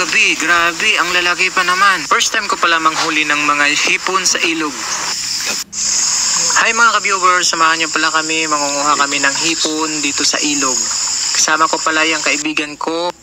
Grabe, ang lalaki pa naman. First time ko pala manghuli ng mga hipon sa ilog. Hi mga ka-viewers, samahan niyo pala kami, mangunguha kami ng hipon dito sa ilog. Kasama ko pala yung kaibigan ko.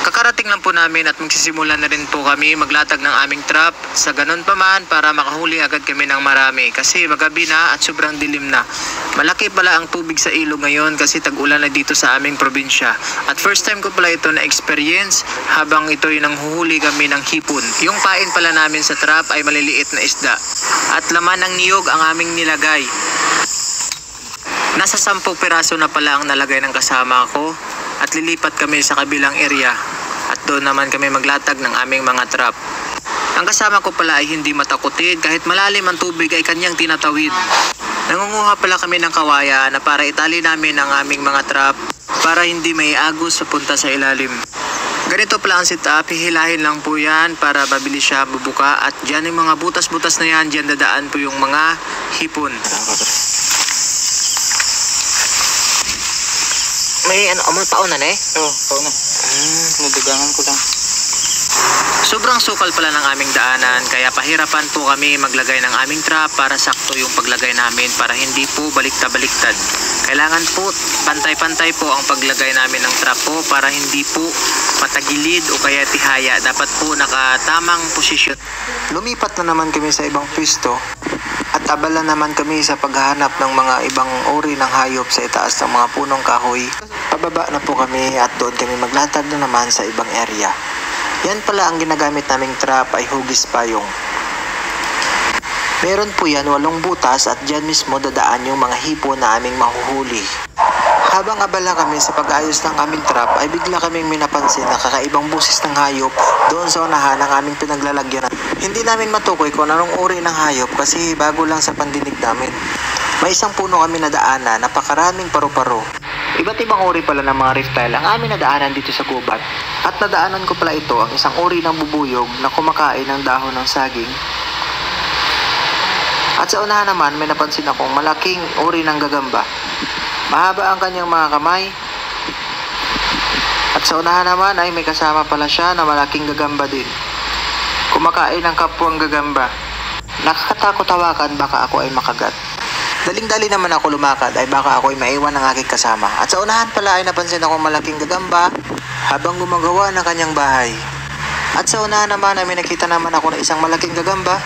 Kakarating lang po namin at magsisimula na rin po kami maglatag ng aming trap. Sa ganun pa man para makahuli agad kami ng marami kasi magabi na at sobrang dilim na. Malaki pala ang tubig sa ilog ngayon kasi tag-ulan na dito sa aming probinsya. At first time ko pala ito na experience habang ito yung nanghuhuli kami ng hipon. Yung pain pala namin sa trap ay maliliit na isda. At laman ng niyog ang aming nilagay. Nasa 10 piraso na pala ang nalagay ng kasama ko. At lilipat kami sa kabilang area at doon naman kami maglatag ng aming mga trap. Ang kasama ko pala ay hindi matakotid kahit malalim ang tubig ay kanyang tinatawid. Nangunguha pala kami ng kawayan na para itali namin ang aming mga trap para hindi may agos sa punta sa ilalim. Ganito pala ang setup, hihilahin lang po yan para mabilis siya bubuka at dyan yung mga butas-butas na yan, dyan dadaan po yung mga hipon. May amang taon na Oo, taon na. Nadugangan ko lang. Sobrang sukal pala ng aming daanan kaya pahirapan po kami maglagay ng aming trap para sakto yung paglagay namin para hindi po baliktad-baliktad. Kailangan po pantay-pantay po ang paglagay namin ng trap po para hindi po matagilid o kaya tihaya. Dapat po nakatamang posisyon. Lumipat na naman kami sa ibang pwesto at abala naman kami sa paghahanap ng mga ibang uri ng hayop sa itaas ng mga punong kahoy. Pababa na po kami at doon kami maglatag na naman sa ibang area. Yan pala ang ginagamit naming trap ay hugis payong. Meron po yan 8 butas at dyan mismo dadaan yung mga hipon na aming mahuhuli. Habang abala kami sa pag-ayos ng aming trap ay bigla kaming minapansin na kakaibang busis ng hayop doon sa unahan ng aming pinaglalagyan. Hindi namin matukoy kung anong uri ng hayop kasi bago lang sa pandinig namin. May isang puno kami nadaanan, napakaraming paru-paro. Iba't ibang uri pala ng mga reptile ang aming nadaanan dito sa gubat. At nadaanan ko pala ito ang isang uri ng bubuyog na kumakain ng dahon ng saging. At sa unahan naman may napansin akong malaking uri ng gagamba. Mahaba ang kanyang mga kamay. At sa unahan naman ay may kasama pala siya na malaking gagamba din. Kumakain ng kapwang gagamba. Nakakatakot hawakan baka ako ay makagat. Daling-dali naman ako lumakad ay baka ako ay maiwan ng aking kasama. At sa unahan pala ay napansin akong malaking gagamba habang gumagawa ng kanyang bahay. At sa unahan naman ay may nakita naman ako ng isang malaking gagamba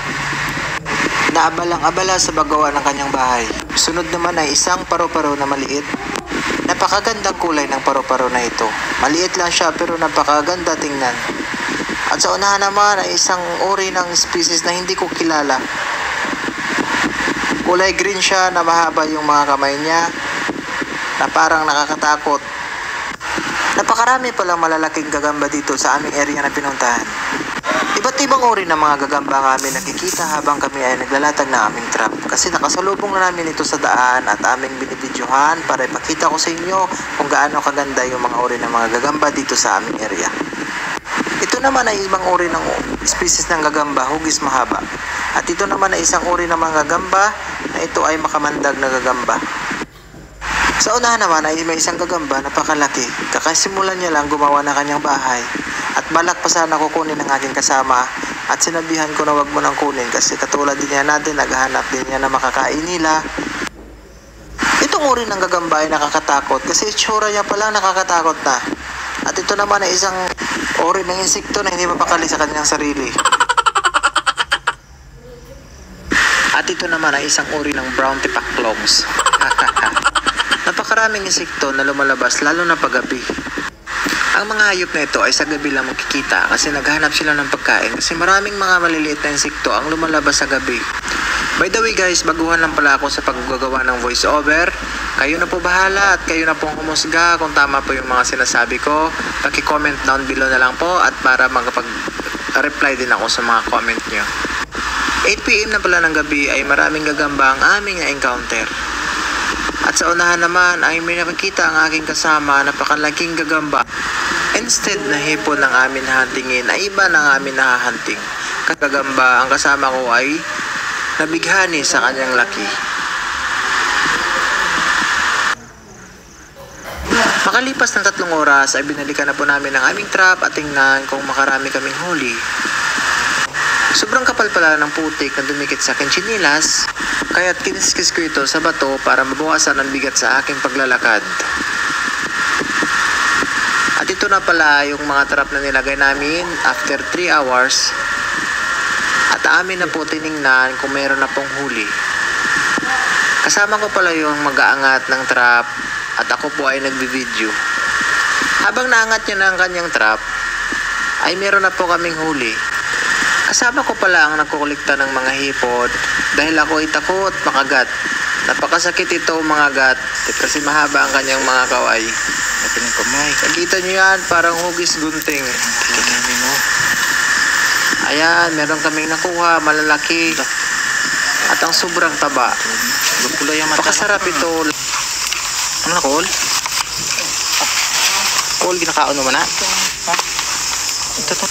na abalang-abala sa paggawa ng kanyang bahay. Sunod naman ay isang paru-paro na maliit. Napakagandang kulay ng paru-paro na ito. Maliit lang siya pero napakaganda tingnan. At sa unahan naman ay isang uri ng species na hindi ko kilala. Kulay green siya na mahaba yung mga kamay niya na parang nakakatakot. Napakarami palang malalaking gagamba dito sa aming area na pinuntahan. Iba't ibang uri ng mga gagamba ang aming nakikita habang kami ay naglalatag ng aming trap. Kasi nakasalubong na namin ito sa daan at aming binibidyohan para ipakita ko sa inyo kung gaano kaganda yung mga uri ng mga gagamba dito sa aming area. Ito naman ay ibang uri ng species ng gagamba, hugis mahaba. At ito naman ay isang uri ng mga gagamba na ito ay makamandag na gagamba. Sa unahan naman ay may isang gagamba napakalaki. Kakasimulan niya lang gumawa ng kanyang bahay. At balak pa sana kukunin ng aking kasama at sinabihan ko na wag mo nang kunin kasi katulad din niya natin naghahanap din niya na makakain nila. Itong uri ng gagamba ay nakakatakot kasi itsura niya pala nakakatakot na. At ito naman ay isang uri ng insekto na hindi mapakali sa kanyang sarili. At ito naman ay isang uri ng brown tipaclogs. Napakaraming insekto na lumalabas lalo na paggabi. Ang mga hayop na ito ay sa gabi lang makikita kasi naghahanap sila ng pagkain kasi maraming mga maliliit na insekto ang lumalabas sa gabi. By the way guys, baguhan lang pala ako sa paggagawa ng voiceover. Kayo na po bahala at kayo na pong humusga kung tama po yung mga sinasabi ko. Paki-comment down below na lang po at para magkapag-reply din ako sa mga comment nyo. 8 PM na pala ng gabi ay maraming gagamba ang aming na-encounter. At sa unahan naman ay may nakikita ang aking kasama na napakalaking gagamba. Instead na hipon ng amin huntingin ay iba ng amin nahahunting. Kagagamba ang kasama ko ay nabighani sa kanyang laki. Makalipas ng 3 oras ay binalikan na po namin ang aming trap at tingnan kung makarami kaming huli. Sobrang kapal pala ng putik na dumikit sa akin chinilas, kaya't kiniskis ko ito sa bato para mabawasan ang bigat sa aking paglalakad. At ito na pala yung mga trap na nilagay namin after 3 hours. At amin na po tiningnan kung meron na pong huli. Kasama ko pala yung mag-aangat ng trap at ako po ay nagbibideo. Habang naangat niya na ang kanyang trap, ay meron na po kaming huli. Kasama ko pala ang nagkukulikta ng mga hipon dahil ako ay takot makagat. Napakasakit ito mga gat kasi mahaba ang kanyang mga kaway. Ito ng kamay. Nakita niyo yan, parang hugis gunting. Ayan, meron kaming nakuha, malalaki. At ang sobrang taba. Gapulay ang mata. Pakasarap ito. Ano na, Cole? Cole, ginakaon mo na? Ha? Ito to.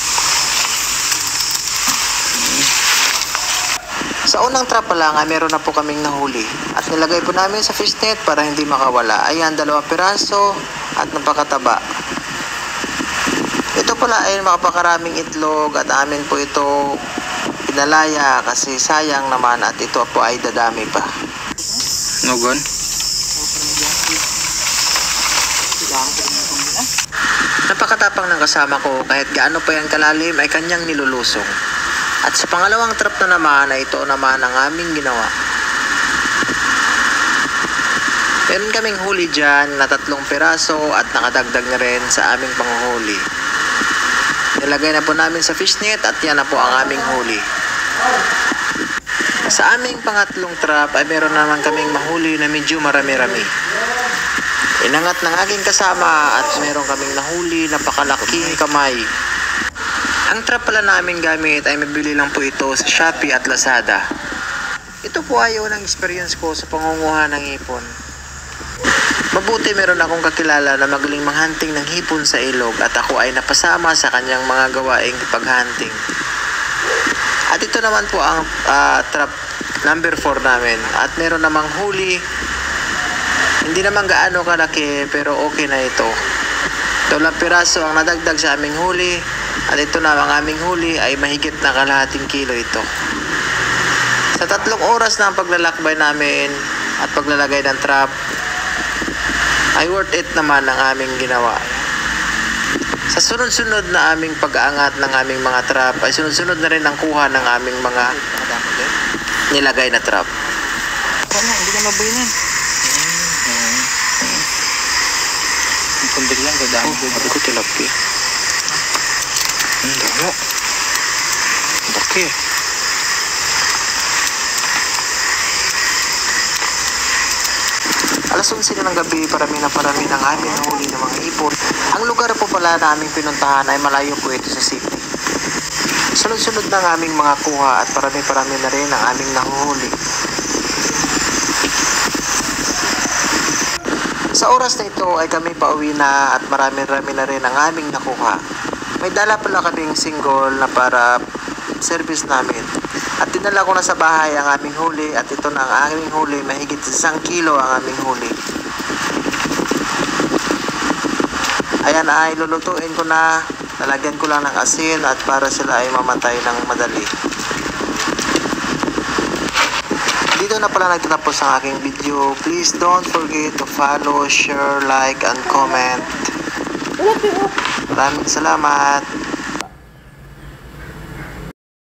Sa unang trap pa lang ay meron na po kaming nahuli. At nilagay po namin sa fish net para hindi makawala. Ayan, 2 piraso at napakataba. Ito pala ay makapakaraming itlog at amin po ito pinalaya kasi sayang naman at ito po ay dadami pa. Nogon? Napakatapang ng kasama ko kahit gaano pa yan kalalim ay kanyang nilulusong. At sa pangalawang trap na naman ay ito naman ang aming ginawa. Meron kaming huli dyan na 3 piraso at nakadagdag na rin sa aming panghuli. Nilagay na po namin sa fish net at yan na po ang aming huli. Sa aming pangatlong trap ay meron naman kaming mahuli na medyo marami-rami. Inangat ng aking kasama at meron kaming nahuli na pakalaking kamay. Ang trap pala namin gamit ay mabili lang po ito sa Shopee at Lazada. Ito po ay unang experience ko sa pangunguha ng hipon. Mabuti meron akong kakilala na magaling manghunting ng hipon sa ilog at ako ay napasama sa kanyang mga gawaing paghunting. At ito naman po ang trap number 4 namin at meron namang huli. Hindi naman gaano kalaki pero okay na ito. 2 piraso ang nadagdag sa aming huli at ito na ang aming huli ay mahigit na kalahating kilo ito. Sa 3 oras na ang paglalakbay namin at paglalagay ng trap ay worth it naman ang aming ginawa. Sa sunod-sunod na aming pag-aangat ng aming mga trap ay sunod-sunod na rin ang kuha ng aming mga nilagay na trap. Ano, hindi na mabayanan. Ang kundil lang, gadaan. Sabi ko tilapia. Damo. Laki. Alas 11 na ng gabi, parami ng aming nahuli ng mga ipon. Ang lugar po pala na aming pinuntahan ay malayo po ito sa city. Sunod-sunod na ang aming mga kuha at parami na rin ang aming nahuhuli. Sa oras na ito ay kami pauwi na at marami na rin ang aming nakuha. May dala pala kaming single na para service namin. At dinala ko na sa bahay ang aming huli at ito na ang aming huli. Mahigit 1 kilo ang aming huli. Ayan ay lulutuin ko na. Lalagyan ko lang ng asin at para sila ay mamatay ng madali. Dito na pala nagtatapos ang aking video. Please don't forget to follow, share, like, and comment. Maraming salamat.